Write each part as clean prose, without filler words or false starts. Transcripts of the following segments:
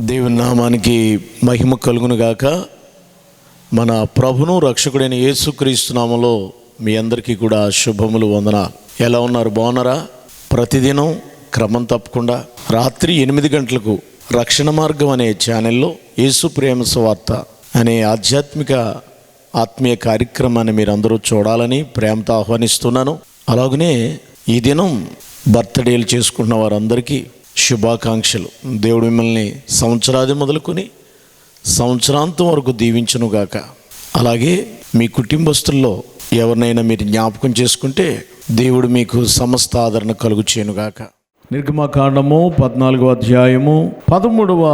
దేవుని నామానికి మహిమ కలుగును గాక. మన ప్రభును రక్షకుడైన యేసుక్రీస్తు నామములో మీ అందరికీ కూడా శుభములు, వందనాలు. ఎలా ఉన్నారు? బాగున్నారా? ప్రతిదినం క్రమం తప్పకుండా రాత్రి 8 గంటలకు రక్షణ మార్గం అనే ఛానల్లో యేసు ప్రేమ సువార్త అనే ఆత్మీయ కార్యక్రమాన్ని మీరు అందరూ చూడాలని ప్రేమతో ఆహ్వానిస్తున్నాను. అలాగనే ఈ దినం బర్త్డేలు చేసుకున్న వారందరికీ శుభాకాంక్షలు. దేవుడు మిమ్మల్ని సంవత్సరాది మొదలుకొని సంవత్సరాంతం వరకు దీవించునుగాక. అలాగే మీ కుటుంబస్తుల్లో ఎవరినైనా మీరు జ్ఞాపకం చేసుకుంటే దేవుడు మీకు సమస్త ఆదరణ కలుగు చేయనుగాక. నిర్గమకాండము 14వ అధ్యాయము 13వ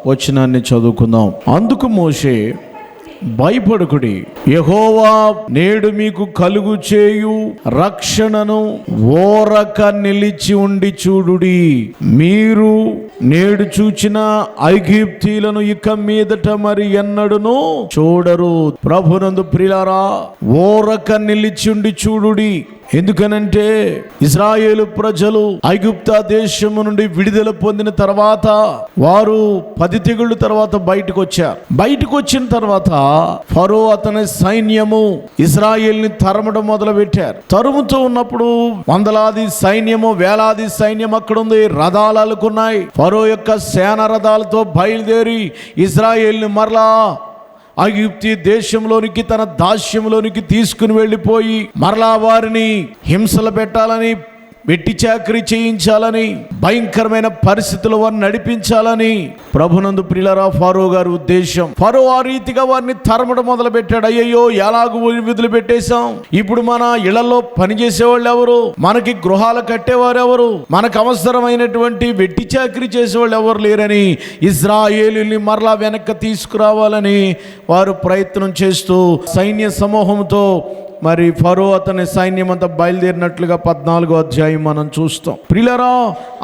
వచనాన్ని చదువుకుందాం. అందుకు మోషే, భయపడకుడి, యెహోవా నేడు మీకు కలుగు చేయు రక్షణను ఓరక నిలిచి ఉండి చూడుడి. మీరు నేడు చూచిన ఐగుప్తీయులను ఇక మీదట మరి ఎన్నడును చూడరు. ప్రభునందు ప్రియులారా, ఓరక నిలిచి ఉండి చూడుడి. ఎందుకనంటే ఇశ్రాయేలు ప్రజలు ఐగుప్త దేశము నుండి విడుదల పొందిన తర్వాత వారు 10 తెగుళ్ళ తర్వాత బయటకు వచ్చారు. బయటకు వచ్చిన తర్వాత ఫరో అతని సైన్యము ఇశ్రాయేల్ని తరమడం మొదలు పెట్టారు. తరుముతూ ఉన్నప్పుడు వందలాది సైన్యము, వేలాది సైన్యం అక్కడ ఉంది. రథాలు అలుకున్నాయి. ఫరో యొక్క సేన రథాలతో బయలుదేరి ఇశ్రాయేల్ని మరలా ఐగుప్తీ దేశంలోనికి, తన దాస్యంలోనికి తీసుకుని వెళ్ళిపోయి మరలా వారిని హింసలు పెట్టాలని, వెట్టి చాకరీ చేయించాలని, భయంకరమైన పరిస్థితులు వారిని నడిపించాలని ప్రభునందు ప్రియులారా ఫరో గారి ఉద్దేశం. ఫరో ఆ రీతిగా వారిని తరమడం మొదలు పెట్టాడు. అయ్యయ్యో, ఎలాగూ విధులు పెట్టేశాం, ఇప్పుడు మన ఇళ్లలో పనిచేసేవాళ్ళు ఎవరు, మనకి గృహాలు కట్టేవారు ఎవరు, మనకు అవసరమైనటువంటి వెట్టి చాకరీ చేసేవాళ్ళు ఎవరు లేరని ఇశ్రాయేలుని మరలా వెనక్కి తీసుకురావాలని వారు ప్రయత్నం చేస్తూ సైన్య సమూహంతో మరి ఫరో అతని సైన్యం అంతా బయలుదేరినట్లుగా 14వ అధ్యాయం మనం చూస్తాం. ప్రియులారా,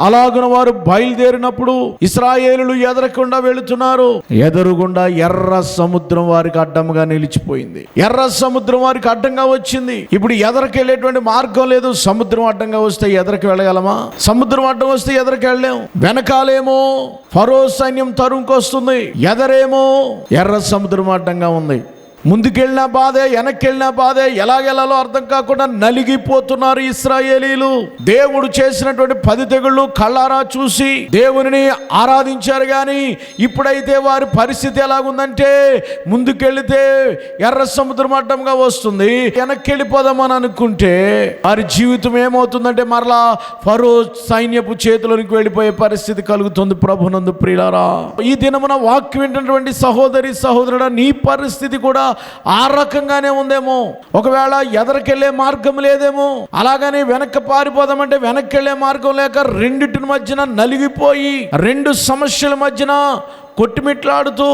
అలాగున వారు బయలుదేరినప్పుడు ఇశ్రాయేలులు ఎదరకుండా వెళుతున్నారు. ఎదురుగుండా ఎర్ర సముద్రం వారికి అడ్డంగా నిలిచిపోయింది. ఎర్ర సముద్రం వారికి అడ్డంగా వచ్చింది. ఇప్పుడు ఎదరికి వెళ్ళేటువంటి మార్గం లేదు. సముద్రం అడ్డంగా వస్తే ఎదరికి వెళ్ళగలమా? సముద్రం అడ్డం వస్తే ఎదరికి వెళ్ళలేము. వెనకాలేమో ఫరో సైన్యం తరుముకొస్తుంది, ఎదరేమో ఎర్ర సముద్రం అడ్డంగా ఉంది. ముందుకెళ్ళినా బాధే, వెనక్కి వెళ్ళినా బాధే, ఎలాగెళ్ళాలో అర్థం కాకుండా నలిగిపోతున్నారు ఇశ్రాయేలీలు. దేవుడు చేసినటువంటి 10 తెగుళ్ళు కళ్ళారా చూసి దేవుని ఆరాధించారు. కానీ ఇప్పుడైతే వారి పరిస్థితి ఎలాగుందంటే, ముందుకెళ్తే ఎర్ర సముద్రం అడ్డంగా వస్తుంది, వెనక్కి వెళ్ళిపోదామని అనుకుంటే వారి జీవితం ఏమవుతుందంటే మరలా ఫరో సైన్యపు చేతిలోనికి వెళ్ళిపోయే పరిస్థితి కలుగుతుంది. ప్రభునందు ప్రియులారా, ఈ దినమున వాక్యం వింటున్నటువంటి సహోదరి సహోదరుడా, నీ పరిస్థితి కూడా ఆ రకంగానే ఉందేమో. ఒకవేళ ఎదరికెళ్లే మార్గం లేదేమో, అలాగని వెనక్కి పారిపోదామంటే వెనక్కి వెళ్లే మార్గం లేక రెండిటి మధ్యన నలిగిపోయి 2 సమస్యల మధ్యన కొట్టుమిట్లాడుతూ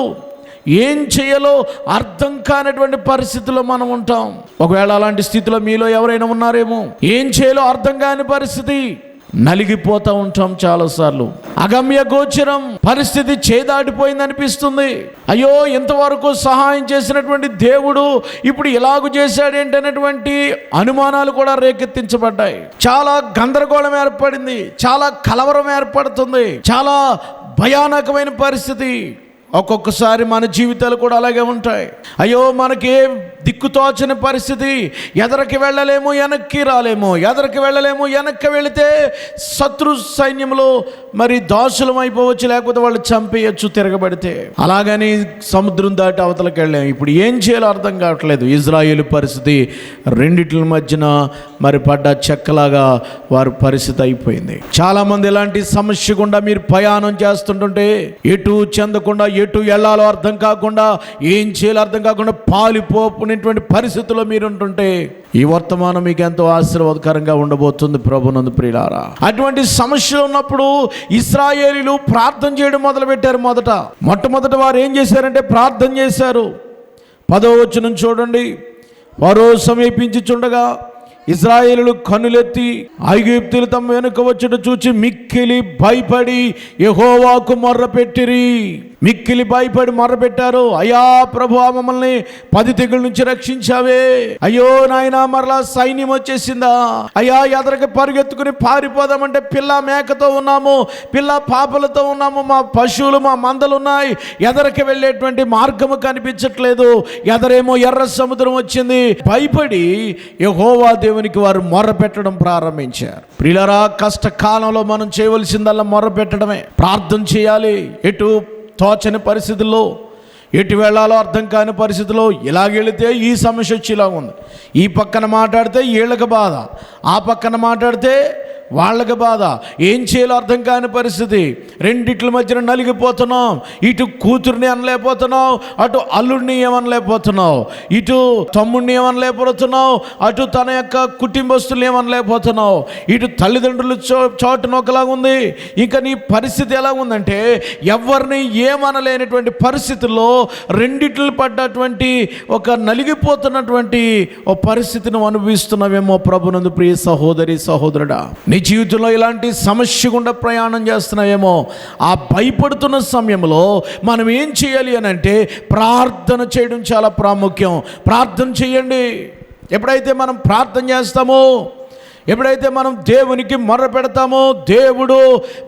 ఏం చేయాలో అర్థం కానటువంటి పరిస్థితుల్లో మనం ఉంటాం. ఒకవేళ అలాంటి స్థితిలో మీలో ఎవరైనా ఉన్నారేమో. ఏం చేయాలో అర్థం కాని పరిస్థితి, నలిగిపోతూ ఉంటాం. చాలాసార్లు అగమ్య గోచరం పరిస్థితి చేదాటిపోయింది అనిపిస్తుంది. అయ్యో, ఇంతవరకు సహాయం చేసినటువంటి దేవుడు ఇప్పుడు ఇలాగూ చేశాడేంటనేటువంటి అనుమానాలు కూడా రేకెత్తించబడ్డాయి. చాలా గందరగోళం ఏర్పడింది, చాలా కలవరం ఏర్పడుతుంది, చాలా భయానకమైన పరిస్థితి. ఒక్కొక్కసారి మన జీవితాలు కూడా అలాగే ఉంటాయి. అయ్యో, మనకి దిక్కుతోచని పరిస్థితి, ఎదరికి వెళ్ళలేము, వెనక్కి రాలేము, ఎదరికి వెళ్ళలేము, వెనక్కి వెళితే శత్రు సైన్యంలో మరి దాసులం అయిపోవచ్చు, లేకపోతే వాళ్ళు చంపేయచ్చు తిరగబడితే. అలాగని సముద్రం దాటి అవతలకి వెళ్ళాము. ఇప్పుడు ఏం చేయాలో అర్థం కావట్లేదు. ఇజ్రాయేలు పరిస్థితి రెండిట్ల మధ్యన మరి పడ్డ చెక్కలాగా వారి పరిస్థితి అయిపోయింది. చాలామంది ఇలాంటి సమస్య గుండా మీరు ప్రయాణం చేస్తుంటుంటే ఎటు చెందకుండా, ఎటు వెళ్ళాలో అర్థం కాకుండా, ఏం చేయాలో అర్థం కాకుండా పాలిపోకునేటువంటి పరిస్థితుల్లో మీరు ఉంటుంటే ఈ వర్తమానం మీకు ఎంతో ఆశీర్వాదకరంగా ఉండబోతుంది. ప్రభునందు ప్రియులారా, అటువంటి సమస్యలు ఉన్నప్పుడు ఇశ్రాయేలీలు ప్రార్థన చేయడం మొదలుపెట్టారు. మొట్టమొదట వారు ఏం చేశారంటే ప్రార్థన చేశారు. 10వ వచనం చూడండి. ఫరో సమీపించుచుండగా ఇశ్రాయేలులు కన్నులెత్తి ఐగుప్తీయులు తమ వెనుక వచ్చుట చూచి మిక్కిలి భయపడి యెహోవాకు మొర్రపెట్టిరి. మిక్కిలి భయపడి మొర్రపెట్టారు. అయ్యా ప్రభువా, మమ్మల్ని 10 తెగుళ్ళ నుంచి రక్షించావే. అయ్యో నాయనా, మరలా సైన్యం వచ్చేసిందా? అయ్యా, ఎదరికి పరిగెత్తుకుని పారిపోదామంటే పిల్ల మేకతో ఉన్నాము, పిల్ల పాపలతో ఉన్నాము, మా పశువులు మా మందలు ఉన్నాయి, ఎదరికి వెళ్ళేటువంటి మార్గము కనిపించట్లేదు, ఎదరేమో ఎర్ర సముద్రం వచ్చింది. భయపడి యెహోవా దేవునికి వారు మొర్ర పెట్టడం ప్రారంభించారు. ప్రియులారా, కష్టకాలంలో మనం చేయవలసిందల్లా మొర్ర పెట్టడమే, ప్రార్థన చేయాలి. ఎటు తోచని పరిస్థితుల్లో, ఎటు వెళ్ళాలో అర్థం కాని పరిస్థితుల్లో, ఇలాగెళితే ఈ సమస్య వచ్చి ఇలా ఉంది, ఈ పక్కన మాట్లాడితే వీళ్ళకి బాధ, ఆ పక్కన మాట్లాడితే వాళ్ళకి బాధ, ఏం చేయాలో అర్థం కాని పరిస్థితి, రెండిట్ల మధ్యన నలిగిపోతున్నాం. ఇటు కూతుర్ని అనలేకపోతున్నావు, అటు అల్లుడిని ఏమనలేకపోతున్నావు, ఇటు తమ్ముడిని ఏమనలేకపోతున్నావు, అటు తన యొక్క కుటుంబస్తులు ఏమనలేకపోతున్నావు, ఇటు తల్లిదండ్రులు చోటున ఒకలాగా ఉంది. ఇంకా నీ పరిస్థితి ఎలా ఉందంటే ఎవరిని ఏమనలేనటువంటి పరిస్థితుల్లో రెండిట్లు పడ్డటువంటి ఒక నలిగిపోతున్నటువంటి ఓ పరిస్థితిని అనుభవిస్తున్నావేమో ప్రభునందు ప్రియ సహోదరి సహోదరుడా. నీ జీవితంలో ఇలాంటి సమస్య గుండా ప్రయాణం చేస్తున్నాయేమో. ఆ భయపడుతున్న సమయంలో మనం ఏం చేయాలి అని అంటే ప్రార్థన చేయడం చాలా ప్రాముఖ్యం. ప్రార్థన చేయండి. ఎప్పుడైతే మనం ప్రార్థన చేస్తామో, ఎప్పుడైతే మనం దేవునికి మొర్ర పెడతామో, దేవుడు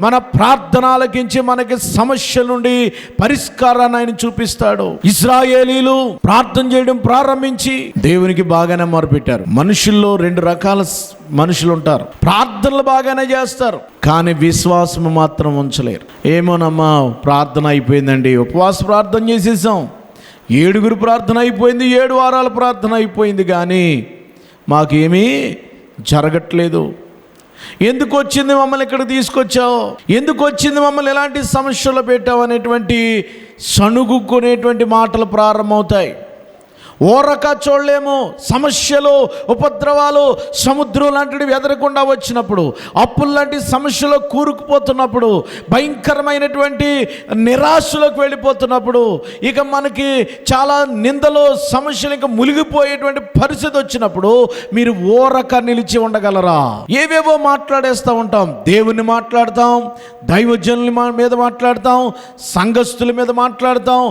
మన ప్రార్థన ఆలకించి మనకి సమస్యల నుండి పరిష్కారాన్ని ఆయన చూపిస్తాడు. ఇశ్రాయేలీలు ప్రార్థన చేయడం ప్రారంభించి దేవునికి బాగానే మొరపెట్టారు. మనుషుల్లో 2 రకాల మనుషులు ఉంటారు. ప్రార్థనలు బాగానే చేస్తారు, కానీ విశ్వాసం మాత్రం ఉంచలేరు. ఏమోనమ్మా, ప్రార్థన అయిపోయిందండి, ఉపవాస ప్రార్థన చేసేసాం, 7 ప్రార్థన అయిపోయింది, 7 వారాల ప్రార్థన అయిపోయింది, కానీ మాకేమీ జరగట్లేదు. ఎందుకు వచ్చింది మమ్మల్ని ఇక్కడ తీసుకొచ్చావు, ఎందుకు వచ్చింది మమ్మల్ని ఎలాంటి సమస్యలు పెట్టావు అనేటువంటి సణుగుకునేటువంటి మాటలు ప్రారంభమవుతాయి. ఓరక చూడలేము. సమస్యలు, ఉపద్రవాలు, సముద్రం లాంటివి ఎదరకుండా వచ్చినప్పుడు, అప్పులు లాంటి సమస్యలో కూరుకుపోతున్నప్పుడు, భయంకరమైనటువంటి నిరాశలోకి వెళ్ళిపోతున్నప్పుడు, ఇక మనకి చాలా నిందలు, సమస్యలు ఇంకా మునిగిపోయేటువంటి పరిస్థితి వచ్చినప్పుడు మీరు ఓరక నిలిచి ఉండగలరా? ఏవేవో మాట్లాడేస్తూ ఉంటాం. దేవుని మాట్లాడతాం, దైవజనుల మీద మాట్లాడతాం, సంఘస్థుల మీద మాట్లాడతాం,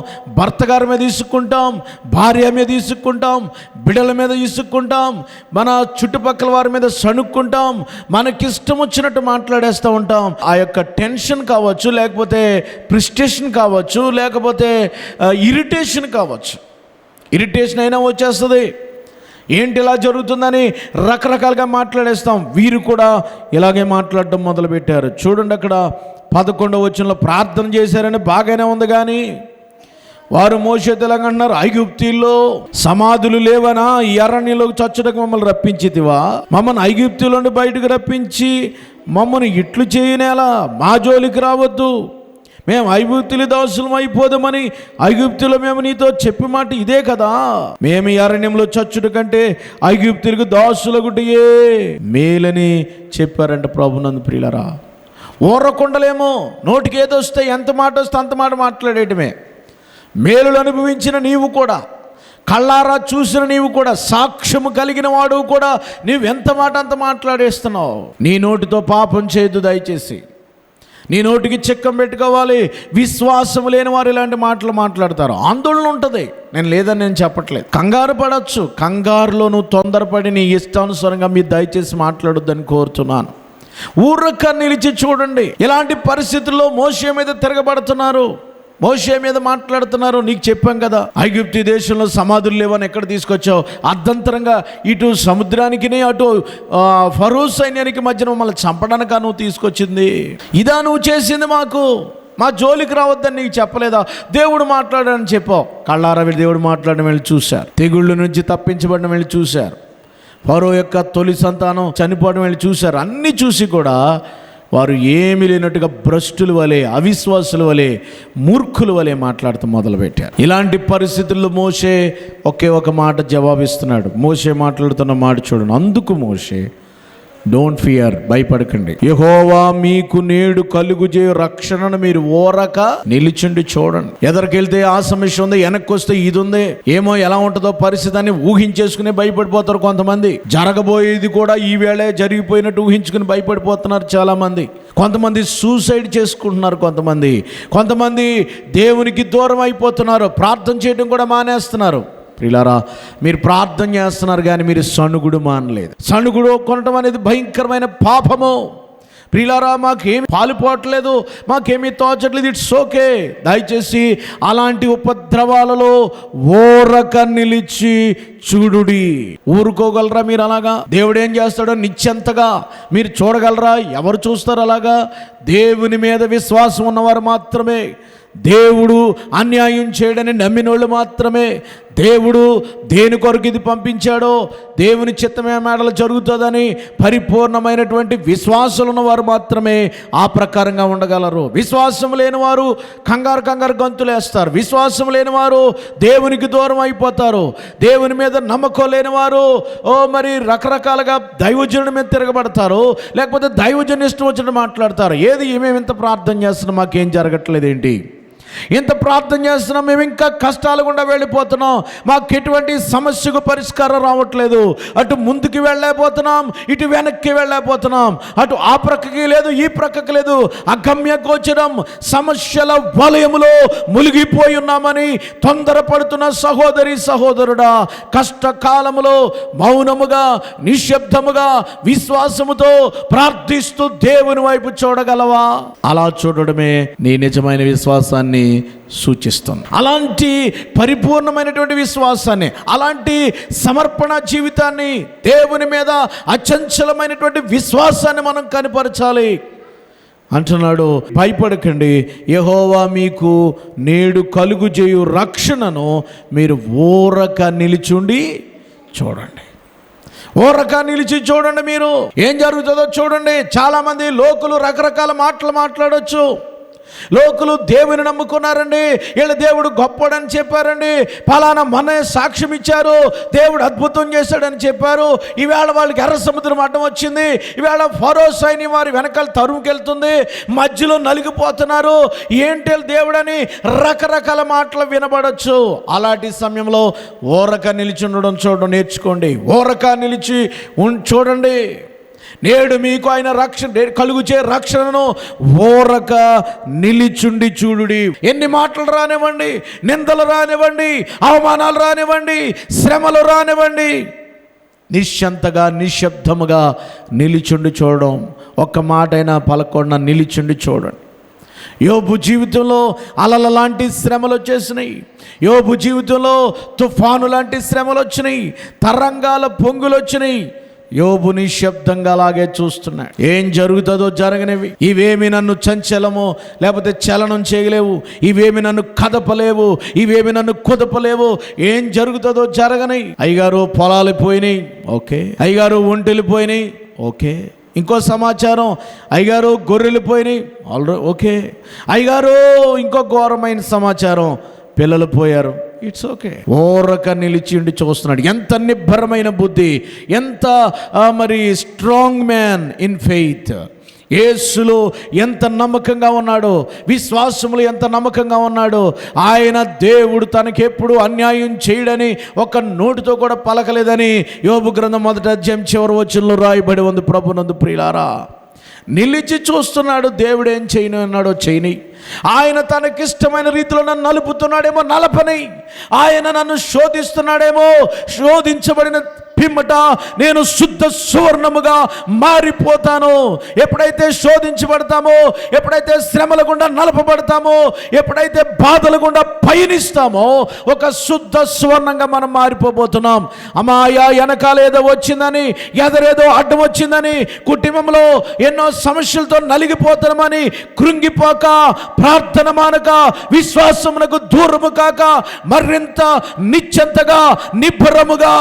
భర్త గారి మీద ఇసుక్కుంటాం, భార్య మీద ఇసుక్కుంటాం, బిడల మీద ఇసుక్కుంటాం, మన చుట్టుపక్కల వారి మీద సణుక్కుంటాం, మనకిష్టం వచ్చినట్టు మాట్లాడేస్తూ ఉంటాం. ఆ యొక్క టెన్షన్ కావచ్చు, లేకపోతే ఫ్రస్ట్రేషన్ కావచ్చు, లేకపోతే ఇరిటేషన్ కావచ్చు. ఇరిటేషన్ అయినా వచ్చేస్తుంది. ఏంటి ఇలా జరుగుతుందని రకరకాలుగా మాట్లాడేస్తాం. వీరు కూడా ఇలాగే మాట్లాడడం మొదలుపెట్టారు. చూడండి, అక్కడ 11వ వచనంలో ప్రార్థన చేశారని బాగానే ఉంది, కానీ వారు మోషే తెలంగాణన్నారు, ఐగుప్తీల్లో సమాధులు లేవనా, ఈ అరణ్యంలోకి చచ్చడానికి మమ్మల్ని రప్పించితివా? మమ్మల్ని ఐగుప్తుల నుండి బయటకు రప్పించి మమ్మల్ని ఇట్లు చేయనేలా, మా జోలికి రావద్దు, మేము ఐగుప్తుల దాసులం అయిపోదామని ఐగుప్తులో మేము నీతో చెప్పి మాట ఇదే కదా. మేము ఈ అరణ్యంలో చచ్చుట కంటే ఐగుప్తులకు దాసులగుటయే మేలని చెప్పారంట ప్రభునందు ప్రియులరా. ఓర్రకుండలేమో, నోటికి ఏదొస్తే, ఎంత మాట వస్తే అంత మాట మాట్లాడేయటమే. మేలులు అనుభవించిన నీవు కూడా, కళ్ళారా చూసిన నీవు కూడా, సాక్ష్యము కలిగిన వాడు కూడా, నీవెంత మాట అంత మాట్లాడేస్తున్నావు. నీ నోటితో పాపం చేయదు దయచేసి. నీ నోటికి చిక్కం పెట్టుకోవాలి. విశ్వాసం లేని వారు ఇలాంటి మాటలు మాట్లాడతారు. ఆందోళన ఉంటుంది, నేను లేదని నేను చెప్పట్లేదు. కంగారు పడవచ్చు, కంగారులో నువ్వు తొందరపడి నీ ఇష్టానుసారంగా మీరు దయచేసి మాట్లాడొద్దని కోరుతున్నాను. ఊరక నిలిచి చూడండి. ఇలాంటి పరిస్థితుల్లో మోషే మీద తిరగబడుతున్నారు, మోషే మీద మాట్లాడుతున్నారు. నీకు చెప్పాం కదా, ఐగుప్తు దేశంలో సమాధులు లేవని ఎక్కడ తీసుకొచ్చావు? అర్ధంతరంగా ఇటు సముద్రానికి, అటు ఫరో సైన్యానికి మధ్యన మమ్మల్ని చంపడానికా నువ్వు తీసుకొచ్చింది? ఇదా నువ్వు చేసింది? మాకు మా జోలికి రావద్దని నీకు చెప్పలేదా? దేవుడు మాట్లాడాడని చెప్పావు. కళ్ళారా దేవుడు మాట్లాడడం వెళ్ళి చూశారు. తెగుళ్ళ నుంచి తప్పించబడడం వెళ్ళి చూశారు. ఫరో యొక్క తొలి సంతానం చనిపోవడం వెళ్ళి చూశారు. అన్నీ చూసి కూడా వారు ఏమీ లేనట్టుగా భ్రష్టుల వలె, అవిశ్వాసుల వలె, మూర్ఖుల వలె మాట్లాడుతూ మొదలుపెట్టారు. ఇలాంటి పరిస్థితుల్లో మోషే ఒకే ఒక మాట జవాబిస్తున్నాడు. మోషే మాట్లాడుతున్న మాట చూడండి. అందుకు మోషే డోంట్ ఫియర్, భయపడకండి. యెహోవా మీకు నేడు కలుగుజేయు రక్షణను మీరు ఓరక నిలిచుండి చూడండి. ఎదరికెళ్తే ఆ సమస్య ఉంది, వెనక్కి వస్తే ఇది ఉంది, ఏమో ఎలా ఉంటుందో పరిస్థితి అని ఊహించేసుకుని భయపడిపోతారు కొంతమంది. జరగబోయేది కూడా ఈ వేళే జరిగిపోయినట్టు ఊహించుకుని భయపడిపోతున్నారు చాలా మంది. కొంతమంది సూసైడ్ చేసుకుంటున్నారు, కొంతమంది దేవునికి దూరం అయిపోతున్నారు, ప్రార్థన చేయడం కూడా మానేస్తున్నారు. ప్రియులారా, మీరు ప్రార్థన చేస్తున్నారు కానీ మీరు సణుగుడు మానలేదు. సణుగుడు కొనటం అనేది భయంకరమైన పాపము. ప్రియులారా, మాకేమి పాలుపోవట్లేదు, మాకేమీ తోచట్లేదు, ఇట్స్ ఓకే. దయచేసి అలాంటి ఉపద్రవాలలో ఓరక నిలిచి చూడుడి. ఊరుకోగలరా మీరు అలాగా? దేవుడు ఏం చేస్తాడో నిశ్చంతగా మీరు చూడగలరా? ఎవరు చూస్తారు అలాగా? దేవుని మీద విశ్వాసం ఉన్నవారు మాత్రమే, దేవుడు అన్యాయం చేయడని నమ్మినోళ్ళు మాత్రమే, దేవుడు దేని కొరకు ఇది పంపించాడో, దేవుని చిత్తమే మేడలు జరుగుతుందని పరిపూర్ణమైనటువంటి విశ్వాసాలు ఉన్నవారు మాత్రమే ఆ ప్రకారంగా ఉండగలరు. విశ్వాసం లేని వారు కంగారు గంతులేస్తారు. విశ్వాసం లేని వారు దేవునికి దూరం అయిపోతారు. దేవుని మీద నమ్మకం లేని వారు మరి రకరకాలుగా దైవజనుడి మీద తిరగబడతారు, లేకపోతే దైవజనుని ఇష్టం వచ్చినట్టు మాట్లాడతారు. మేము ఇంత ప్రార్థన చేస్తున్నాం, మాకేం జరగట్లేదు ఏంటి? ఇంత ప్రార్థన చేస్తున్నాం, మేము ఇంకా కష్టాల గుండా వెళ్ళిపోతున్నాం, మాకు ఎటువంటి సమస్యకు పరిష్కారం రావట్లేదు. అటు ముందుకు వెళ్ళలేకపోతున్నాం, ఇటు వెనక్కి వెళ్ళలేకపోతున్నాం, అటు ఆ ప్రక్కకి లేదు, ఈ ప్రక్కకి లేదు, అగమ్య గోచరం సమస్యల వలయములో మునిగిపోయి ఉన్నామని తొందరపడుతున్న సహోదరి సహోదరుడా, కష్టకాలములో మౌనముగా నిశ్శబ్దముగా విశ్వాసముతో ప్రార్థిస్తూ దేవుని వైపు చూడగలవా? అలా చూడడమే నీ నిజమైన విశ్వాసాన్ని సూచిస్తుంది. అలాంటి పరిపూర్ణమైనటువంటి విశ్వాసాన్ని, అలాంటి సమర్పణ జీవితాన్ని, దేవుని మీద అచంచలమైనటువంటి విశ్వాసాన్ని మనం కనపరచాలి అంటున్నాడు. భయపడకండి, యెహోవా మీకు నేడు కలుగుజేయు రక్షణను మీరు ఓరక నిలిచుండి చూడండి. ఓరక నిలిచి చూడండి. మీరు ఏం జరుగుతుందో చూడండి. చాలామంది లోకులు రకరకాల మాటలు మాట్లాడొచ్చు. లోకులు దేవుని నమ్ముకున్నారండి, వీళ్ళ దేవుడు గొప్పడని చెప్పారండి, ఫలానా మన సాక్ష్యం ఇచ్చారు, దేవుడు అద్భుతం చేశాడని చెప్పారు. ఈవేళ వాళ్ళకి ఎర్ర సముద్రం అడ్డం వచ్చింది, ఈవేళ ఫరో సైన్యం వారి వెనకాల తరుముకెళ్తుంది, మధ్యలో నలిగిపోతున్నారు, ఏంటి దేవుడని రకరకాల మాటలు వినబడచ్చు. అలాంటి సమయంలో ఓరక నిలిచి ఉండడం చూడడం నేర్చుకోండి. ఓరక నిలిచి చూడండి. నేడు మీకు ఆయన కలుగుచే రక్షణను ఓరక నిలిచుండి చూడుడి. ఎన్ని మాటలు రానివ్వండి, నిందలు రానివ్వండి, అవమానాలు రానివ్వండి, శ్రమలు రానివ్వండి, నిశ్శంతగా నిశ్శబ్దముగా నిలిచుండి చూడడం. ఒక్క మాట అయినా పలకుండా నిలిచుండి చూడండి. యోబు జీవితంలో అలల లాంటి శ్రమలు వచ్చేసినాయి. యోబు జీవితంలో తుఫాను లాంటి శ్రమలు వచ్చినాయి, తరంగాల పొంగులు వచ్చినాయి. యోబు నిశ్శబ్దంగా అలాగే చూస్తున్నాడు. ఏం జరుగుతుందో జరగనివి, ఇవేమి నన్ను చంచలమో లేకపోతే చలనం చేయలేవు, ఇవేమి నన్ను కదపలేవు, ఇవేమి నన్ను కుదపలేవు, ఏం జరుగుతుందో జరగని. అయ్యగారు పొలాలు పోయినాయి, ఓకే. అయ్యగారు ఒంటెలు పోయినాయి, ఓకే. ఇంకో సమాచారం, అయ్యగారు గొర్రెలు పోయినాయి, ఆల్రెడీ ఓకే. అయ్యగారు ఇంకో ఘోరమైన సమాచారం, పిల్లలు పోయారు, ఇట్స్ ఓకే. ఓరక నిలిచి ఉండి చూస్తున్నాడు. ఎంత నిబ్బరమైన బుద్ధి, ఎంత మరి స్ట్రాంగ్ మ్యాన్ ఇన్ ఫెయిత్. యేసులో ఎంత నమ్మకంగా ఉన్నాడో, విశ్వాసములు ఎంత నమ్మకంగా ఉన్నాడో. ఆయన దేవుడు తనకెప్పుడు అన్యాయం చేయడని ఒక్క నోటితో కూడా పలకలేదని యోబు గ్రంథం 1వ అధ్యాయం చివరి వచనంలో రాయబడి ఉంది. ప్రభునందు ప్రియులారా, నిలిచి చూస్తున్నాడు. దేవుడు ఏం చేయను అన్నాడో చేయని. ఆయన తనకిష్టమైన రీతిలో నన్ను నలుపుతున్నాడేమో నలపని. ఆయన నన్ను శోధిస్తున్నాడేమో, శోధించబడిన పిమ్మట నేను శుద్ధ సువర్ణముగా మారిపోతాను. ఎప్పుడైతే శోధించబడతామో, ఎప్పుడైతే శ్రమల గుండా నలపబడతామో, ఎప్పుడైతే బాధల గుండా పయనిస్తామో, ఒక శుద్ధ సువర్ణంగా మనం మారిపోబోతున్నాం. అమ్మాయ వెనకాల ఏదో వచ్చిందని, ఎదరేదో అడ్డం వచ్చిందని, కుటుంబంలో ఎన్నో సమస్యలతో నలిగిపోతామని కృంగిపోక, ప్రార్థన మానక, విశ్వాసమునకు దూరము కాక, మరింత నిశ్చంతగా నిబ్బరముగా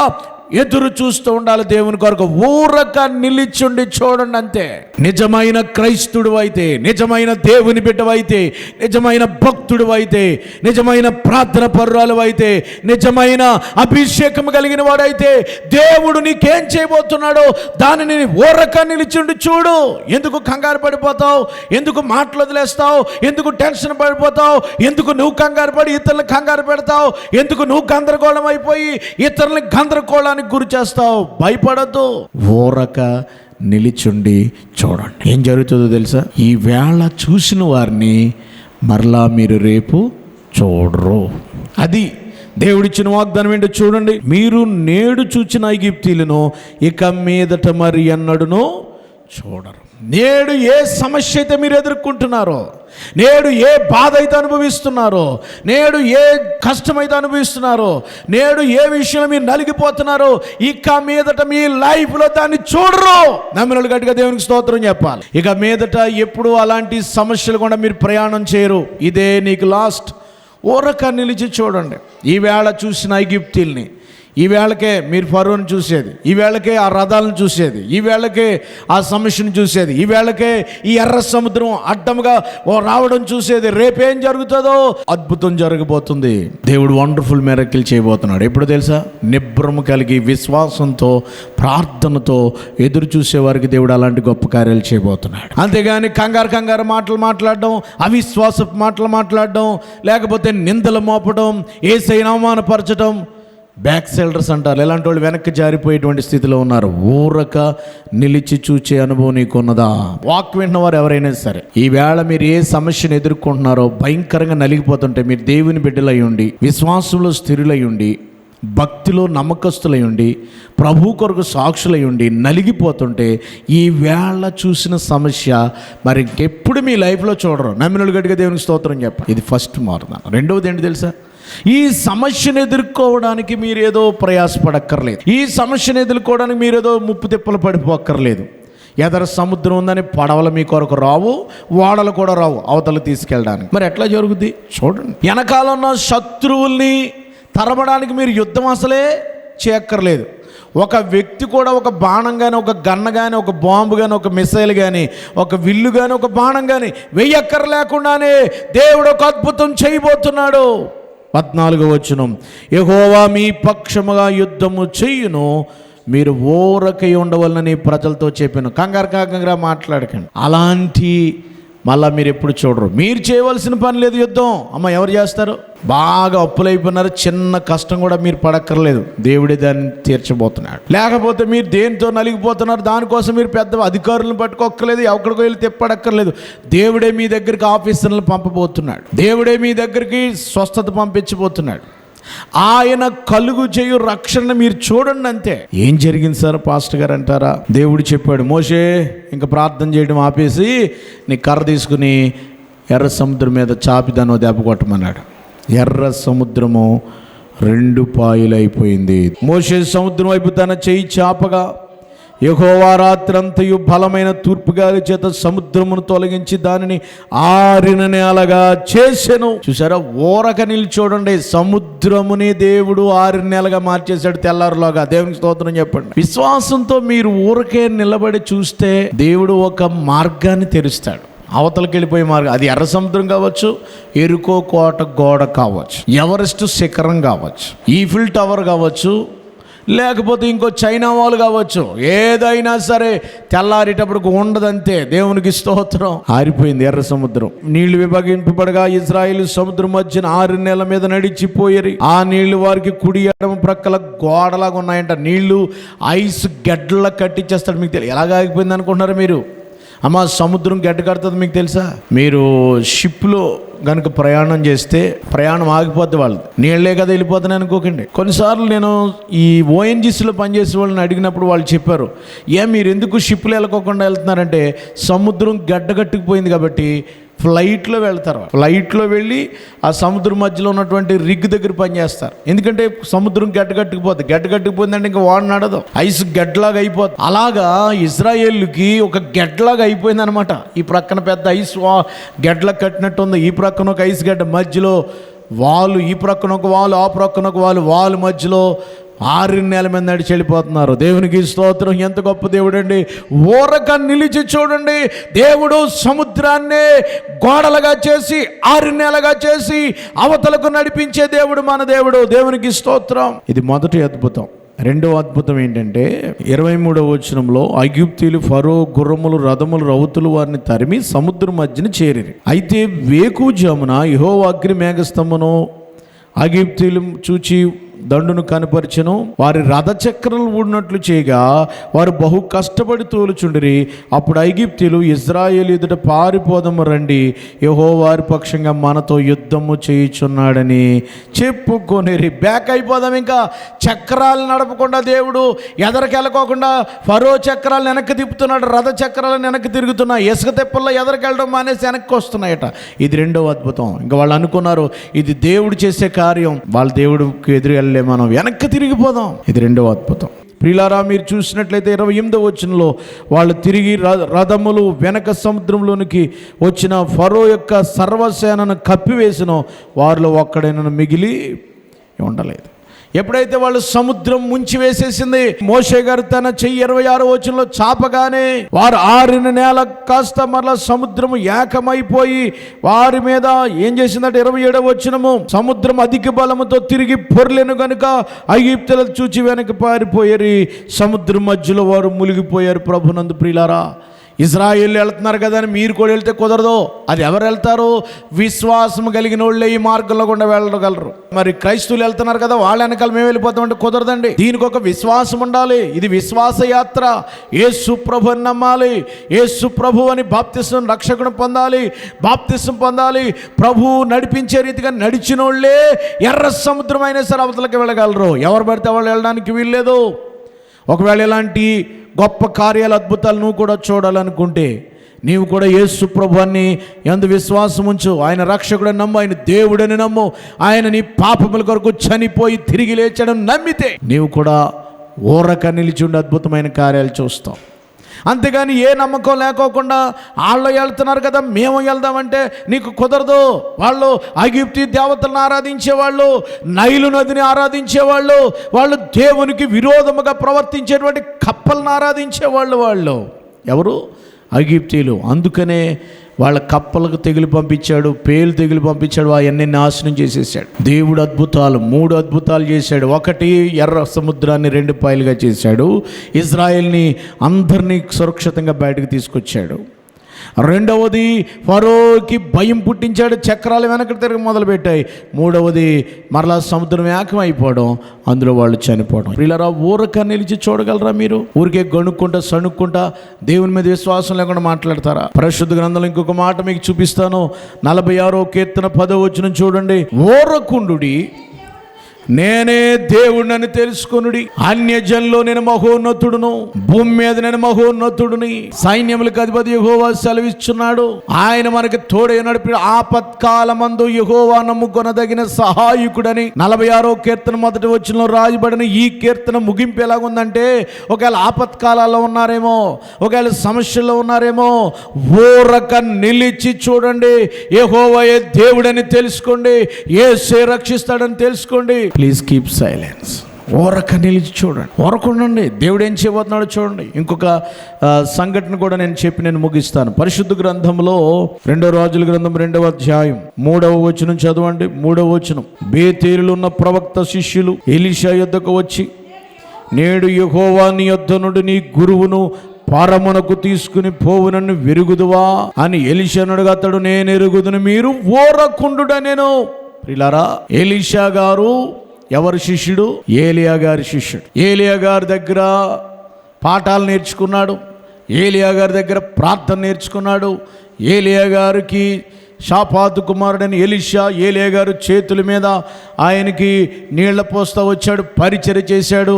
ఎదురు చూస్తూ ఉండాలి దేవుని కొరకు. ఊరక నిలిచుండి చూడండి అంతే. నిజమైన క్రైస్తుడు అయితే, నిజమైన దేవుని బిడ్డవైతే, నిజమైన భక్తుడు అయితే, నిజమైన ప్రార్థన పరురాలు అయితే, నిజమైన అభిషేకం కలిగిన వాడైతే దేవుడు నీకేం చేయబోతున్నాడో దానిని ఊరక నిలిచుండి చూడు. ఎందుకు కంగారు పడిపోతావు? ఎందుకు మాటలు వదిలేస్తావు? ఎందుకు టెన్షన్ పడిపోతావు? ఎందుకు నువ్వు కంగారు పడి ఇతరులను కంగారు పెడతావు? ఎందుకు నువ్వు గందరగోళం అయిపోయి ఇతరులని గందరగోళానికి గురి చేస్తావు? భయపడద్దు, ఊరక నిలిచుండి చూడండి. ఏం జరుగుతుందో తెలుసా? ఈ వేళ చూసిన వారిని మరలా మీరు రేపు చూడరు. అది దేవుడిచ్చిన వాగ్దానం ఏంటో చూడండి. మీరు నేడు చూచిన ఐగుప్తీయులను ఇక మీదట మరి ఎన్నడూనూ చూడరు. నేడు ఏ సమస్య అయితే మీరు ఎదుర్కొంటున్నారో, నేడు ఏ బాధ అయితే అనుభవిస్తున్నారో, నేడు ఏ కష్టమైతే అనుభవిస్తున్నారో, నేడు ఏ విషయంలో మీరు నలిగిపోతున్నారో, ఇక మీదట మీ లైఫ్లో దాన్ని చూడరు. నమ్మినలు గట్టిగా దేవునికి స్తోత్రం చెప్పాలి. ఇక మీదట ఎప్పుడు అలాంటి సమస్యలు కూడా మీరు ప్రయాణం చేయరు. ఇదే నీకు లాస్ట్. ఊరక నిలిచి చూడండి. ఈవేళ చూసిన ఐగుప్తీయుల్ని, ఈవేళకే మీరు ఫరోని చూసేది, ఈవేళకే ఆ రథాలను చూసేది, ఈవేళకే ఆ సమస్యను చూసేది, ఈవేళకే ఈ ఎర్ర సముద్రం అడ్డముగా రావడం చూసేది. రేపేం జరుగుతుందో అద్భుతం జరగబోతుంది. దేవుడు వండర్ఫుల్ మిరకిల్ చేయబోతున్నాడు. ఎప్పుడు తెలుసా? నిబ్రము కలిగి విశ్వాసంతో ప్రార్థనతో ఎదురు చూసేవారికి దేవుడు అలాంటి గొప్ప కార్యాలు చేయబోతున్నాడు. అంతేగాని కంగారు మాటలు మాట్లాడడం, అవిశ్వాస మాటలు మాట్లాడడం, లేకపోతే నిందలు మోపడం, యేసయ్యను అవమానపరచడం, బ్యాక్ సైడర్స్ అంటారు. ఇలాంటి వాళ్ళు వెనక్కి జారిపోయేటువంటి స్థితిలో ఉన్నారు. ఊరక నిలిచి చూచే అనుభవం నీకున్నదా? వాక్ వింటున్న వారు ఎవరైనా సరే, ఈవేళ మీరు ఏ సమస్యను ఎదుర్కొంటున్నారో భయంకరంగా నలిగిపోతుంటే, మీరు దేవుని బిడ్డలై ఉండి, విశ్వాసంలో స్థిరులై ఉండి, భక్తిలో నమ్మకస్తులై ఉండి, ప్రభు కొరకు సాక్షులై ఉండి నలిగిపోతుంటే, ఈ వేళ చూసిన సమస్య మరి ఇంకెప్పుడు మీ లైఫ్లో చూడరు. నమ్మినలు గట్టిగా దేవునికి స్తోత్రం చెప్ప. ఇది ఫస్ట్ మారుతాను. రెండవది ఏంటి తెలుసా? ఈ సమస్యను ఎదుర్కోవడానికి మీరు ఏదో ప్రయాసపడక్కర్లేదు. ఈ సమస్యను ఎదుర్కోవడానికి మీరు ఏదో ముప్పు తిప్పలు పడిపోక్కర్లేదు. ఎదర సముద్రం ఉందని పడవలు మీ కొరకు రావు, ఓడలు కూడా రావు అవతల తీసుకెళ్ళడానికి. మరి ఎట్లా జరుగుద్ది చూడండి. వెనకాల ఉన్న శత్రువుల్ని తరమడానికి మీరు యుద్ధం అసలే చేయక్కర్లేదు. ఒక వ్యక్తి కూడా ఒక బాణం కానీ, ఒక గన్న కానీ, ఒక బాంబు కానీ, ఒక మిసైల్ కానీ, ఒక విల్లు కానీ, ఒక బాణం కానీ వెయ్యక్కర లేకుండానే దేవుడు ఒక అద్భుతం చేయబోతున్నాడు. 14వ వచనం, యెహోవా మీ పక్షముగా యుద్ధము చెయ్యును, మీరు ఊరకై ఉండవలనని ప్రజలతో చెప్పాను. కంగారు మాట్లాడకండి. అలాంటి మళ్ళీ మీరు ఎప్పుడు చూడరు. మీరు చేయవలసిన పని లేదు యుద్ధం. అమ్మ ఎవరు చేస్తారు? బాగా అప్పులైపోయినారు, చిన్న కష్టం కూడా మీరు పడక్కర్లేదు, దేవుడే దాన్ని తీర్చబోతున్నాడు. లేకపోతే మీరు దేనితో నలిగిపోతున్నారు, దానికోసం మీరు పెద్ద అధికారులను పట్టుకోక్కర్లేదు, ఎక్కడికి వెళ్ళి తెప్పడక్కర్లేదు. దేవుడే మీ దగ్గరికి ఆఫీసర్లను పంపబోతున్నాడు. దేవుడే మీ దగ్గరికి స్వస్థత పంపించబోతున్నాడు. ఆయన కలుగు చేయు రక్షణ మీరు చూడండి అంతే. ఏం జరిగింది సార్ పాస్టర్ గారు అంటారా? దేవుడు చెప్పాడు, మోషే ఇంకా ప్రార్థన చేయడం ఆపేసి నీ కర్ర తీసుకుని ఎర్ర సముద్రం మీద చాపి దాన్ని దెబ్బ కొట్టమన్నాడు. ఎర్ర సముద్రము 2 పాయలు అయిపోయింది. మోషే సముద్రం వైపు తన చెయ్యి చాపగా యెహోవా రాత్రంతయు బలమైన తూర్పుగాలి చేత సముద్రమును తొలగించి దానిని ఆరిన నేలగా చేసెను. చూసారా? ఊరక నిల్చోడండి. సముద్రముని దేవుడు ఆరిన నేలగా మార్చేశాడు తెల్లారులోగా. దేవునికి స్తోత్రం చెప్పండి. విశ్వాసంతో మీరు ఊరకే నిలబడి చూస్తే దేవుడు ఒక మార్గాన్ని తెరుస్తాడు. అవతలకి వెళ్ళిపోయే మార్గం, అది ఎర్ర సముద్రం కావచ్చు, ఎరుకో కోట గోడ కావచ్చు, ఎవరెస్ట్ శిఖరం కావచ్చు, ఈఫిల్ టవర్ కావచ్చు, లేకపోతే ఇంకో చైనా వాల్ కావచ్చు. ఏదైనా సరే తెల్లారేటప్పటికి ఉండదంతే. దేవునికి స్తోత్రం. ఆరిపోయింది ఎర్ర సముద్రం. నీళ్లు విభజింపబడగా ఇశ్రాయేలు సముద్రం మధ్యన 6 నెలల మీద నడిచిపోయేరి. ఆ నీళ్లు వారికి కుడి ఎడమ ప్రక్కల గోడలాగా ఉన్నాయంట. నీళ్లు ఐస్ గడ్డలా కట్టించేస్తాడు. మీకు తెలియదు ఎలాగ ఆగిపోయింది అనుకుంటున్నారు మీరు? అమ్మ సముద్రం గడ్డ కడుతుంది మీకు తెలుసా? మీరు షిప్లో కనుక ప్రయాణం చేస్తే ప్రయాణం ఆగిపోద్ది. వాళ్ళు నీళ్లే కదా వెళ్ళిపోతున్నాయి అనుకోకండి. కొన్నిసార్లు నేను ఈ ఓఎన్జీసీలో పనిచేసే వాళ్ళని అడిగినప్పుడు వాళ్ళు చెప్పారు, మీరు ఎందుకు షిప్లో వెళ్ళకోకుండా వెళ్తున్నారంటే సముద్రం గడ్డ కట్టుకుపోయింది కాబట్టి ఫ్లైట్లో వెళ్తారు. ఫ్లైట్లో వెళ్ళి ఆ సముద్రం మధ్యలో ఉన్నటువంటి రిగ్ దగ్గర పనిచేస్తారు. ఎందుకంటే సముద్రం గడ్డకట్టుకుపోతుంది. గడ్డకట్టుకుపోయిందంటే ఇంకా వాడు నడదు, ఐస్ గడ్డలాగా అయిపోతుంది. అలాగా ఇజ్రాయేలుకి ఒక గడ్డలాగా అయిపోయింది అనమాట. ఈ ప్రక్కన పెద్ద ఐస్ గడ్డలకు కట్టినట్టు ఉంది, ఈ ప్రక్కన ఒక ఐస్ గడ్డ, మధ్యలో వాలు, ఈ ప్రక్కన ఒక వాలు, ఆ ప్రక్కన ఒక వాలు, వాలు మధ్యలో 6 నెలల మీద నడిచి వెళ్ళిపోతున్నారు. దేవునికి స్తోత్రం. ఎంత గొప్ప దేవుడు అండి. ఊరక నిలిచి చూడండి, దేవుడు సముద్రాన్నే గోడలుగా చేసి 6 నెలలుగా చేసి అవతలకు నడిపించే దేవుడు మన దేవుడు. దేవునికి స్తోత్రం. ఇది మొదటి అద్భుతం. రెండవ అద్భుతం ఏంటంటే 23వ వచనంలో, ఐగుప్తీయులు ఫరో గుర్రములు రథములు రౌతులు వారిని తరిమి సముద్రం మధ్యన చేరిరి. అయితే వేకువజామున యెహోవా అగ్ని మేఘస్తంభమును ఐగుప్తీయులు చూచి దండును కనపరిచెను. వారి రథచక్రములు ఊడినట్లు చేయగా వారు బహు కష్టపడి తోలుచుండిరి. అప్పుడు ఐగుప్తీయులు ఇజ్రాయేలు ఎదుట పారిపోదము రండి, యెహోవా వారి పక్షంగా మనతో యుద్ధము చేయుచున్నాడని చెప్పుకొనిరి. బ్యాక్ అయిపోదాం. ఇంకా చక్రాలు నడపకుండా దేవుడు ఎదరికెళ్ళకోకుండా ఫరో చక్రాలను వెనక్కి తిప్పుతున్నాడు, రథ చక్రాలను వెనక్కి తిరుగుతున్నాయి. ఇసుక తెప్పల్లో ఎదరికెళ్ళడం మానేసి వెనక్కి వస్తున్నాయట. ఇది రెండవ అద్భుతం. ఇంకా వాళ్ళు అనుకున్నారు ఇది దేవుడు చేసే కార్యం, వాళ్ళ దేవుడికి ఎదురు మనం వెనక్కి తిరిగిపోదాం. ఇది రెండవ అద్భుతం. ప్రియులారా, మీరు చూసినట్లయితే 28వ వచనంలో వాళ్ళు తిరిగి రథములు వెనక సముద్రంలోనికి వచ్చిన ఫరో యొక్క సర్వసేనను కప్పివేసిన వారిలో ఒక్కడైనా మిగిలి ఉండలేదు. ఎప్పుడైతే వాళ్ళు సముద్రం ముంచి వేసేసింది, మోషే గారు తన చెయ్యి 26వ వచనంలో చాపగానే వారు 6 నెలల కాస్త మరలా సముద్రము ఏకమైపోయి వారి మీద ఏం చేసిందంటే 27వ వచనము, సముద్రం అధిక బలముతో తిరిగి పొర్లెను గనుక ఐగుప్తులు చూచి వెనక్కి పారిపోయారు. సముద్రం మధ్యలో వారు మునిగిపోయారు. ప్రభునందు ప్రియులారా, ఇజ్రాయేల్ వెళ్తున్నారు కదా అని మీరు కూడా వెళ్తే కుదరదు. అది ఎవరు వెళ్తారు? విశ్వాసం కలిగిన వాళ్ళే ఈ మార్గంలో గుండా వెళ్ళగలరు. మరి క్రైస్తవులు వెళ్తున్నారు కదా, వాళ్ళ వెనకాల మేము వెళ్ళిపోతామంటే కుదరదండి. దీనికి ఒక విశ్వాసం ఉండాలి. ఇది విశ్వాస యాత్ర. యేసు ప్రభు అని నమ్మాలి, యేసు ప్రభు అని బాప్తిసం రక్షకుని పొందాలి, బాప్తిసం పొందాలి. ప్రభు నడిపించే రీతిగా నడిచిన వాళ్ళే ఎర్ర సముద్రం అయినా సరే అవతలకి వెళ్ళగలరు. ఎవరు పడితే వాళ్ళు వెళ్ళడానికి వీల్లేదు. ఒకవేళ ఇలాంటి గొప్ప కార్యాలు అద్భుతాలు నువ్వు కూడా చూడాలనుకుంటే నీవు కూడా యేసు ప్రభువుని యందు విశ్వాసం ఉంచు. ఆయన రక్షకుడని నమ్ము, ఆయన దేవుడని నమ్ము. ఆయన నీ పాపముల కొరకు చనిపోయి తిరిగి లేచడం నమ్మితే నీవు కూడా ఊరక నిలిచి ఉండి అద్భుతమైన కార్యాలు చూస్తావు. అంతేగాని ఏ నమ్మకం లేకోకుండా వాళ్ళు వెళ్తున్నారు కదా మేము వెళ్దామంటే నీకు కుదరదు. వాళ్ళు ఐగుప్తీ దేవతలను ఆరాధించేవాళ్ళు, నైలు నదిని ఆరాధించేవాళ్ళు, వాళ్ళు దేవునికి విరోధముగా ప్రవర్తించేటువంటి కప్పలను ఆరాధించేవాళ్ళు. వాళ్ళు ఎవరు? ఐగుప్తీయులు. అందుకనే వాళ్ళ కప్పలకు తెగులు పంపించాడు, పేలు తెగులు పంపించాడు, అవన్నీ నాశనం చేసేసాడు. దేవుడు అద్భుతాలు 3 అద్భుతాలు చేశాడు. ఒకటి, ఎర్ర సముద్రాన్ని 2 పాయలుగా చేశాడు, ఇజ్రాయెల్ని అందరినీ సురక్షితంగా బయటకు తీసుకొచ్చాడు. రెండవది, ఫరోకి భయం పుట్టించాడు, చక్రాలు వెనక్కి తిరిగి మొదలుపెట్టాయి. మూడవది, మరలా సముద్రం ఏకమైపోవడం, అందులో వాళ్ళు చనిపోవడం. వీళ్ళరా ఊరక నిలిచి చూడగలరా? మీరు ఊరికే గణుక్కుంటా సణుక్కుంటా దేవుని మీద విశ్వాసం లేకుండా మాట్లాడతారా? పరిశుద్ధ గ్రంథంలో ఇంకొక మాట మీకు చూపిస్తాను. 46వ కీర్తన 10వ వచనం చూడండి. ఊరకుండుడి, నేనే దేవుడిని తెలుసుకొనుడి. అన్యజనులో నేను మహోన్నతుడును, భూమి మీద నేను మహోన్నతుడిని. సైన్యములకు అధిపతి యెహోవా సెలవిస్తున్నాడు. ఆయన మనకి తోడై నడిపి ఆపత్కాలమందు యెహోవా నమ్ముకొనదగిన సహాయకుడని 46వ కీర్తన 1వ వచనంలో రాయబడిన ఈ కీర్తన ముగింపు ఎలాగుందంటే, ఒకవేళ ఆపత్కాలాల్లో ఉన్నారేమో, ఒకవేళ సమస్యల్లో ఉన్నారేమో, ఊరక నిలిచి చూడండి. యెహోవాయే దేవుడని తెలుసుకోండి, యేసే రక్షిస్తాడని తెలుసుకోండి. Please keep silence. ఊరక నిలిచి చూడండి, ఊరకుండండి. దేవుడు ఏం చేయబోతున్నాడో చూడండి. ఇంకొక సంఘటన కూడా నేను చెప్పి నేను ముగిస్తాను. పరిశుద్ధ గ్రంథంలో 2వ రాజుల గ్రంథం 2వ అధ్యాయం 3వ వచనం చదవండి. 3వ వచనం. బేతేలులో ఉన్న ప్రవక్త శిష్యులు ఎలీషా యొద్దకు వచ్చి, నేడు యెహోవా నీ యొద్ద నుండి నీ గురువును పరమునకు తీసుకుని పోవునన్ను వెరుగుదువా అని ఎలీషాను అడగా, అతడు నేను ఎరుగుదును, మీరు ఊరకుండుట. నేను ప్రియులారా, ఎలీషా గారు ఎవరి శిష్యుడు? ఏలియా గారి శిష్యుడు. ఏలియా గారి దగ్గర పాఠాలు నేర్చుకున్నాడు, ఏలియా గారి దగ్గర ప్రార్థన నేర్చుకున్నాడు. ఏలియా గారికి షాపాతు కుమారుడని ఎలీషా ఏలియా గారు చేతుల మీద ఆయనకి నీళ్ల పోస్తా వచ్చాడు, పరిచర్య చేశాడు,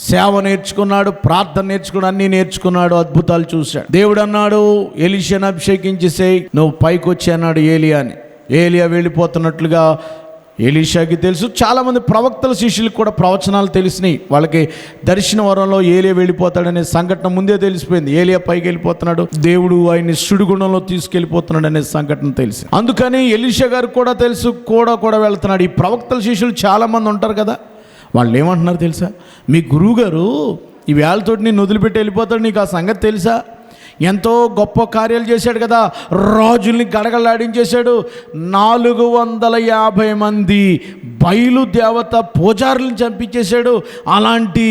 సేవ నేర్చుకున్నాడు, ప్రార్థన నేర్చుకున్నాడు, అన్నీ నేర్చుకున్నాడు, అద్భుతాలు చూశాడు. దేవుడు అన్నాడు, ఎలీషాను అభిషేకించేసేయ్, నువ్వు పైకి వచ్చి అన్నాడు ఏలియాని. ఏలియా వెళ్ళిపోతున్నట్లుగా ఎలీషాకి తెలుసు. చాలామంది ప్రవక్తల శిష్యులకు కూడా ప్రవచనాలు తెలిసినాయి. వాళ్ళకి దర్శన వరంలో ఏలియా వెళ్ళిపోతాడనే సంఘటన ముందే తెలిసిపోయింది. ఏలియా పైకి వెళ్ళిపోతున్నాడు, దేవుడు ఆయన్ని సుడిగుండంలో తీసుకెళ్ళిపోతున్నాడు అనే సంఘటన తెలిసి, అందుకని ఎలీషా గారికి కూడా తెలుసు, కూడా వెళ్తున్నాడు. ఈ ప్రవక్తల శిష్యులు చాలామంది ఉంటారు కదా, వాళ్ళు ఏమంటున్నారు తెలుసా? మీ గురువుగారు ఈ వేళతోటి నేను వదిలిపెట్టి వెళ్ళిపోతాడు, నీకు ఆ సంగతి తెలుసా? ఎంతో గొప్ప కార్యాలు చేశాడు కదా, రాజుల్ని గడగలాడించేశాడు, 450 మంది బయలు దేవత పూజారులను చంపించేశాడు. అలాంటి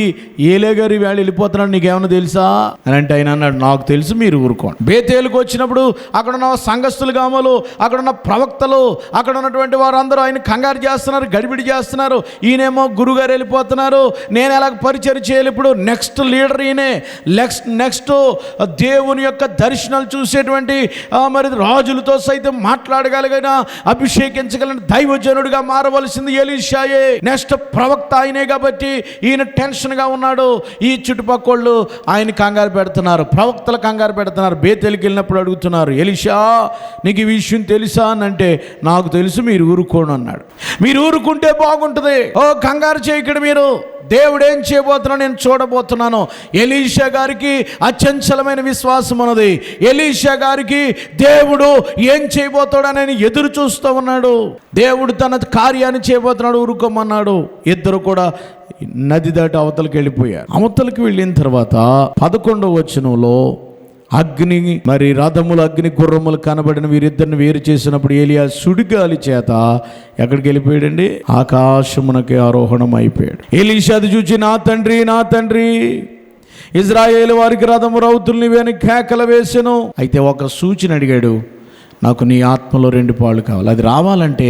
ఏలే గారి వేళ వెళ్ళిపోతున్నాడు, నీకేమైనా తెలుసా అని అంటే ఆయన అన్నాడు, నాకు తెలుసు, మీరు ఊరుకోండి. బేతేలుకు వచ్చినప్పుడు అక్కడ ఉన్న సంఘస్థులు గామలు, అక్కడ ఉన్న ప్రవక్తలు, అక్కడ ఉన్నటువంటి వారందరూ ఆయన కంగారు చేస్తున్నారు, గడిబిడి చేస్తున్నారు. ఈయనేమో గురుగారు వెళ్ళిపోతున్నారు, నేను ఎలా పరిచయం చేయాలి? ఇప్పుడు నెక్స్ట్ లీడర్ ఈయనే, నెక్స్ట్ దేవుని యొక్క దర్శనాలు చూసేటువంటి మరి రాజులతో సైతం మాట్లాడగలిగిన, అభిషేకించగలిగిన దైవజనుడిగా మారవలసింది ఎలీషాయే. నెక్స్ట్ ప్రవక్త ఆయనే కాబట్టి ఈయన టెన్షన్గా ఉన్నాడు. ఈ చుట్టుపక్కల ఆయన కంగారు పెడుతున్నారు, ప్రవక్తలు కంగారు పెడుతున్నారు. బేతేలుకి వెళ్ళినప్పుడు అడుగుతున్నారు, ఎలీషా నీకు ఈ విషయం తెలుసా అని అంటే, నాకు తెలుసు, మీరు ఊరుకోండి అన్నాడు. మీరు ఊరుకుంటే బాగుంటుంది, కంగారు చేయకడు, మీరు దేవుడు ఏం చేయబోతున్నాడు నేను చూడబోతున్నాను. ఎలీషా గారికి అచంచలమైన విశ్వాసం ఉన్నది. ఎలీషా గారికి దేవుడు ఏం చేయబోతాడని ఎదురు చూస్తూ ఉన్నాడు. దేవుడు తన కార్యాన్ని చేయబోతున్నాడు, ఊరుకోమన్నాడు. ఇద్దరు కూడా నది దాటి అవతలకి వెళ్ళిపోయారు. అవతలకి వెళ్ళిన తర్వాత 11వ వచనంలో అగ్ని, మరి రథములు, అగ్ని గుర్రములు కనబడిన వీరిద్దరిని వేరు చేసినప్పుడు ఏలియా సుడిగాలి చేత ఎక్కడికి వెళ్ళిపోయాడండి? ఆకాశమునకి ఆరోహణం అయిపోయాడు. ఎలీషా అది చూచి, నా తండ్రి, నా తండ్రి, ఇజ్రాయేలు వారికి రథము రౌతుల్ని అని కేకలు వేసెను. అయితే ఒక సూచన అడిగాడు, నాకు నీ ఆత్మలో 2 పాళ్ళు కావాలి. అది రావాలంటే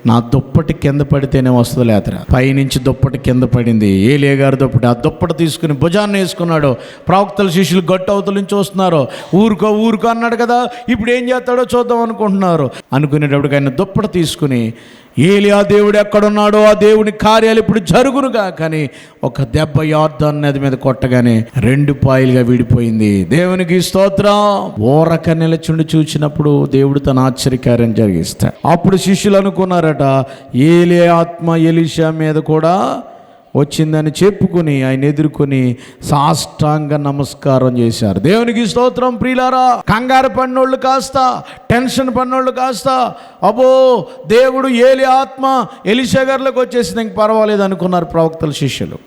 నా దుప్పటి కింద పడితేనే వస్తుంది, లేతరా. పైనుంచి దుప్పటి కింద పడింది, ఏలియా గారి దుప్పటి. ఆ దుప్పటి తీసుకుని భుజాన్ని వేసుకున్నాడు. ప్రవక్తల శిష్యులు గట్టు అవతల నుంచి వస్తున్నారు. ఊరుకో ఊరుకో అన్నాడు కదా, ఇప్పుడు ఏం చేస్తాడో చూద్దాం అనుకుంటున్నారు. అనుకునేటప్పటికి ఆయన దుప్పటి తీసుకుని, ఏలియా దేవుడు ఎక్కడున్నాడో ఆ దేవుని కార్యాలు ఇప్పుడు జరుగునుగా కానీ ఒక దెబ్బ యోర్దాను నది మీద కొట్టగానే 2 పాయలుగా విడిపోయింది. దేవునికి స్తోత్రం. ఓరక నిలచుండి చూచినప్పుడు దేవుడు తన ఆశ్చర్యకార్యం జరిగిస్తాడు. అప్పుడు శిష్యులు అనుకున్నారట, ఏలియా ఆత్మ ఎలీషా మీద కూడా వచ్చిందని చెప్పుకుని ఆయన ఎదుర్కొని సాష్టాంగ నమస్కారం చేశారు. దేవునికి స్తోత్రం. ప్రియులారా, కంగారు పడినోళ్ళు కాస్త, టెన్షన్ పడినోళ్ళు కాస్త, అబ్బో దేవుడు ఏలియా ఆత్మ ఎలీషా గారిలోకి వచ్చేసింది, ఇంక పర్వాలేదు అనుకున్నారు ప్రవక్తల శిష్యులు.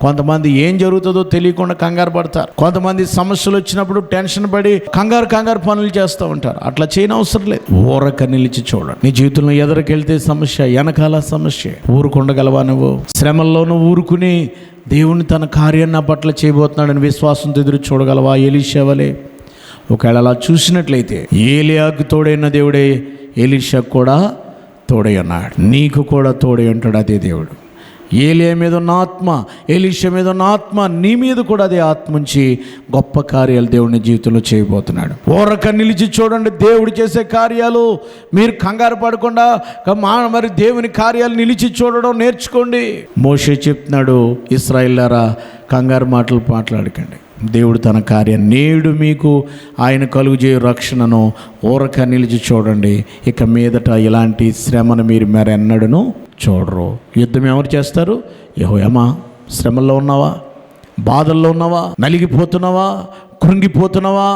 కొంతమంది ఏం జరుగుతుందో తెలియకుండా కంగారు పడతారు. కొంతమంది సమస్యలు వచ్చినప్పుడు టెన్షన్ పడి కంగారు పనులు చేస్తూ ఉంటారు. అట్లా చేయని అవసరం లేదు. ఊరక నిలిచి చూడండి. నీ జీవితంలో ఎదురుకెళ్తే సమస్య, వెనకాల సమస్య, ఊరుకుండగలవా? నువ్వు శ్రమల్లోనూ ఊరుకుని దేవుని తన కార్యాన్ని నా పట్ల చేయబోతున్నాడని విశ్వాసంతో ఎదురు చూడగలవా? ఎలీషా వలె. ఒకవేళ అలా చూసినట్లయితే ఏలియాకు తోడైన దేవుడే ఎలీషాకు కూడా తోడై ఉన్నాడు, నీకు కూడా తోడై ఉంటాడు అదే దేవుడు. ఏలియా మీద ఉన్న ఆత్మ, ఎలీషా మీద ఉన్న ఆత్మ, నీ మీద కూడా అదే ఆత్మ నుంచి గొప్ప కార్యాలు దేవుని జీవితంలో చేయబోతున్నాడు. ఓరక నిలిచి చూడండి దేవుడు చేసే కార్యాలు. మీరు కంగారు పడకుండా మరి దేవుని కార్యాలు నిలిచి చూడడం నేర్చుకోండి. మోషే చెప్తున్నాడు, ఇశ్రాయేలులారా కంగారు మాటలు మాట్లాడకండి, దేవుడు తన కార్యం నేడు మీకు ఆయన కలుగుజేయు రక్షణను ఓరక నిలిచి చూడండి. ఇక మీదట ఇలాంటి శ్రమను మీరు మరెన్నడను చూడరు. యుద్ధం ఎవరు చేస్తారు? యెహోవా. శ్రమల్లో ఉన్నావా? బాధల్లో ఉన్నావా? నలిగిపోతున్నావా? కృంగిపోతున్నావా?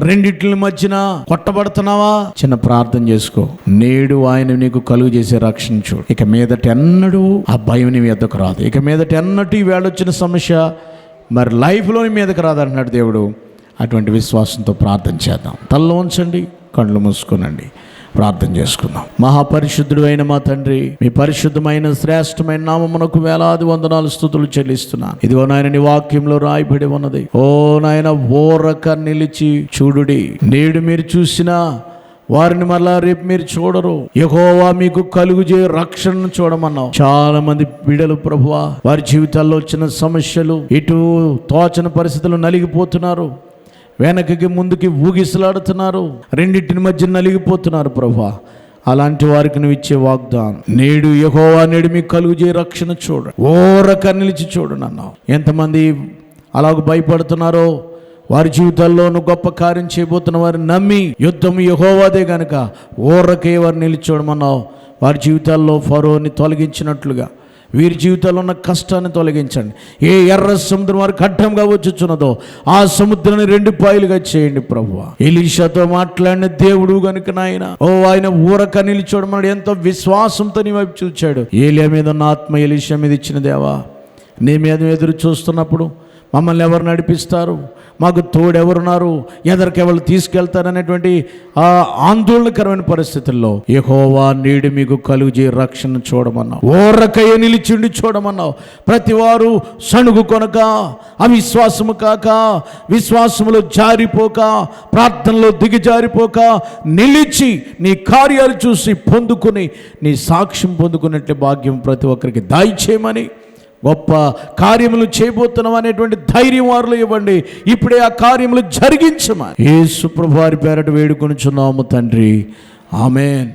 రెండిట్ల మధ్యన కొట్టబడుతున్నావా? చిన్న ప్రార్థన చేసుకో. నేడు ఆయన నీకు కలుగు చేసే రక్షణ చూడు. ఇక మీదట ఎన్నడూ ఆ భయం నీ మీదకు రాదు. ఇక మీదట ఎన్నటూ ఈ వేళొచ్చిన సమస్య మరి లైఫ్లోని మీదకి రాదంటున్నాడు దేవుడు. అటువంటి విశ్వాసంతో ప్రార్థన చేద్దాం. తలలో ఉంచండి, కళ్ళు మూసుకోనండి, ప్రార్థన చేసుకుందాం. మహాపరిశుద్ధుడు అయిన మా తండ్రి, మీ పరిశుద్ధమైన శ్రేష్టమైన నామమునకు వేలాది వందనాలు స్తుతులు చెల్లిస్తున్నాను. ఇదిగో నాయన నీ వాక్యంలో రాయబడి ఉన్నది, ఓ నాయన ఓరక నిలిచి చూడుడి. నేడు మీరు చూసిన వారిని మళ్ళా రేపు మీరు చూడరు. యెహోవా మీకు కలుగుజే రక్షణను చూడమన్నావు. చాలా మంది బిడ్డలు ప్రభువా, వారి జీవితాల్లో వచ్చిన సమస్యలు, ఇటు తోచన పరిస్థితులు నలిగిపోతున్నారు, వెనకకి ముందుకి ఊగిసలాడుతున్నారు, రెండింటిని మధ్య నలిగిపోతున్నారు ప్రభువా. అలాంటి వారికి నువ్వు ఇచ్చే వాగ్దానం, నేడు యెహోవా నేడు మీకు కలుగుజే రక్షణ చూడండి, ఓరక నిలిచి చూడండి అన్నావు. ఎంతమంది అలాగ భయపడుతున్నారో, వారి జీవితాల్లోనూ గొప్ప కార్యం చేయబోతున్న వారిని నమ్మి యుద్ధం యెహోవాదే గనుక ఓరకే వారు నిలిచోడమన్నావు. వారి జీవితాల్లో ఫరోని తొలగించినట్లుగా వీరి జీవితాల్లో ఉన్న కష్టాన్ని తొలగించండి. ఏ ఎర్ర సముద్రం వారికి అడ్డంగా వచ్చుచున్నదో ఆ సముద్రాన్ని 2 పాయలుగా చేయండి ప్రభువా. ఎలీషాతో మాట్లాడిన దేవుడు గనుక నాయన, ఆయన ఊరక నిలిచోడమన్నాడు. ఎంతో విశ్వాసంతో నీ వైపు చూచాడు. ఏలియా మీద ఉన్న ఆత్మ ఎలీషా మీద ఇచ్చిన దేవా, నీ మీద ఎదురు చూస్తున్నప్పుడు మమ్మల్ని ఎవరు నడిపిస్తారు, మాకు తోడెవరున్నారు, ఎదరికెవరు తీసుకెళ్తారనేటువంటి ఆ ఆందోళనకరమైన పరిస్థితుల్లో యెహోవా నేడు మీకు కలుగుజే రక్షణ చూడమన్నావు, ఓరకయ్య నిలిచిండి చూడమన్నావు. ప్రతి వారు సణుగు కొనక, అవిశ్వాసము కాక, విశ్వాసములో జారిపోక, ప్రార్థనలో దిగజారిపోక, నిలిచి నీ కార్యాలు చూసి పొందుకుని నీ సాక్ష్యం పొందుకున్నట్లే భాగ్యం ప్రతి ఒక్కరికి దయచేయమని, గొప్ప కార్యములు చేయబోతున్నాం అనేటువంటి ధైర్యం వారిలో ఇవ్వండి. ఇప్పుడే ఆ కార్యములు జరిగించమని యేసు ప్రభువారి పేరట వేడుకొనుచున్నాము తండ్రి. ఆమేన్.